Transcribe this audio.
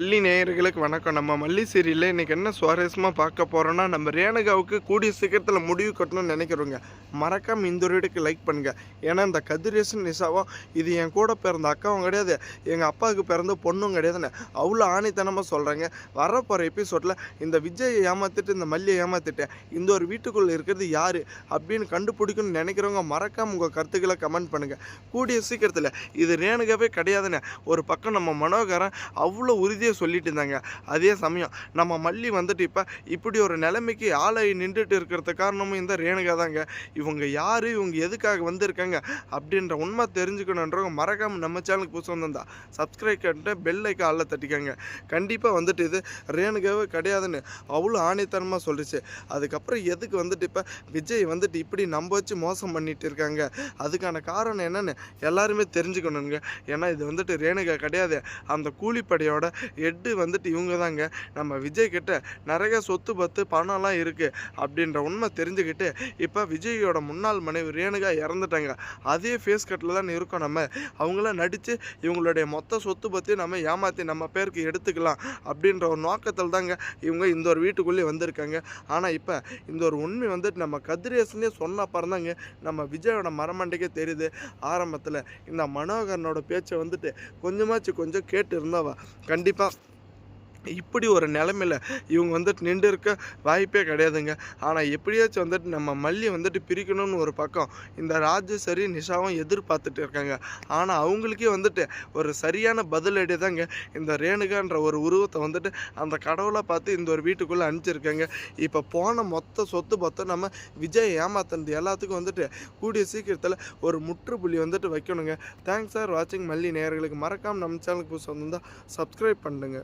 மல்லி நேயர்களுக்கு வணக்கம். நம்ம மல்லி சீரியல்ல இன்னைக்கு என்ன சுவாரஸ்யமா பார்க்க போறோம்னா, நம்ம ரேணுகாவுக்கு கூடிய சீக்கிரத்தில் முடிவு கட்டணும்னு நினைக்கிறோங்க. மறக்காம இந்த ஒரு வீடியோக்கு லைக் பண்ணுங்க. ஏன்னா இந்த கதிரேசன் நிஷாவும் இது என் கூட பிறந்த அக்காவும் கிடையாது, எங்க அப்பாவுக்கு பிறந்த பொண்ணும் கிடையாதுன்னு அவ்வளோ ஆணித்தனமாக சொல்றாங்க. வரப்போகிற எபிசோட்ல இந்த விஜயை ஏமாத்திட்டு இந்த மல்லியை ஏமாத்திட்டு இந்த ஒரு வீட்டுக்குள்ள இருக்கிறது யாரு அப்படின்னு கண்டுபிடிக்கணும்னு நினைக்கிறவங்க மறக்காம உங்க கருத்துக்களை கமெண்ட் பண்ணுங்க. கூடிய சீக்கிரத்தில் இது ரேணுகாவே கிடையாதுன்னு ஒரு பக்கம் நம்ம மனோகரன் அவ்வளோ உறுதியாக சொல்லிட்டு இருந்தாங்க. அதே சமயம் நம்ம மல்லி வந்துட்டு இப்படி ஒரு நிலைமைக்கு ஆளாகி நின்றுட்டு இருக்கிறது காரணமும் இந்த ரேணுகா தாங்க. இவங்க யாரு, இவங்க எதுக்காக வந்திருக்காங்க அப்படின்ற உண்மை தெரிஞ்சுக்கணுன்றவங்க மறக்காம நம்ம சேனலுக்கு புதுசு வந்திருந்தா சப்ஸ்கிரைப் பண்ணிட்டு பெல் ஐக்கான் ஆல்ல தட்டிக்கங்க. கண்டிப்பாக வந்துட்டு இது ரேணுகாவே கிடையாதுன்னு அவ்வளோ ஆணித்தனமாக சொல்லிச்சு. அதுக்கப்புறம் எதுக்கு வந்துட்டு விஜய் வந்துட்டு இப்படி நம்ப வச்சு மோசம் பண்ணிட்டு இருக்காங்க, அதுக்கான காரணம் என்னன்னு எல்லாருமே தெரிஞ்சுக்கணுங்க. ஏன்னா இது வந்துட்டு ரேணுகா கிடையாது, அந்த கூலிப்படையோட ஹெட்டு வந்துட்டு இவங்க தாங்க. நம்ம விஜய் கிட்ட நிறைய சொத்து பத்து பணம்லாம் இருக்குது அப்படின்ற உண்மை தெரிஞ்சுக்கிட்டு இப்போ விஜயோட முன்னாள் மனைவி ரேணுகா இறந்துட்டாங்க. அதே ஃபேஸ் கட்டில் தான் இருக்கோம் நம்ம. அவங்களாம் நடித்து இவங்களுடைய மொத்த சொத்து பற்றி நம்ம ஏமாற்றி நம்ம பேருக்கு எடுத்துக்கலாம் அப்படின்ற ஒரு நோக்கத்தில் தாங்க இவங்க இந்த ஒரு வீட்டுக்குள்ளே வந்திருக்காங்க. ஆனால் இப்போ இந்த ஒரு உண்மை வந்துட்டு நம்ம கதிரேசனே சொன்ன அப்புறம் தாங்க நம்ம விஜயோட மரமண்டைக்கே தெரியுது. ஆரம்பத்தில் இந்த மனோகரனோட பேச்சை வந்துட்டு கொஞ்சம் கேட்டு இருந்தவா கண்டிப்பாக இப்படி ஒரு நிலமையில இவங்க வந்துட்டு நின்று இருக்க வாய்ப்பே கிடையாதுங்க. ஆனால் எப்படியாச்சும் வந்துட்டு நம்ம மல்லி வந்துட்டு பிரிக்கணும்னு ஒரு பக்கம் இந்த ராஜேஸ்வரி நிஷாவும் எதிர்பார்த்துட்டு இருக்காங்க. ஆனால் அவங்களுக்கே வந்துட்டு ஒரு சரியான பதிலடி தாங்க இந்த ரேணுகான்ற ஒரு உருவத்தை வந்துட்டு அந்த கடவுளை பார்த்து இந்த ஒரு வீட்டுக்குள்ளே அனுப்பிச்சிருக்காங்க. இப்போ போன மொத்த சொத்து பத்தம் நம்ம விஜய் ஏமாத்துனது எல்லாத்துக்கும் வந்துட்டு கூடிய சீக்கிரத்தில் ஒரு முற்றுப்புள்ளி வந்துட்டு வைக்கணுங்க. தேங்க்ஸ் ஃபார் வாட்சிங். மல்லி நேயர்களுக்கு மறக்காமல் நம்ம சேனலுக்கு புதுசு வந்திருந்தால் சப்ஸ்கிரைப் பண்ணுங்க.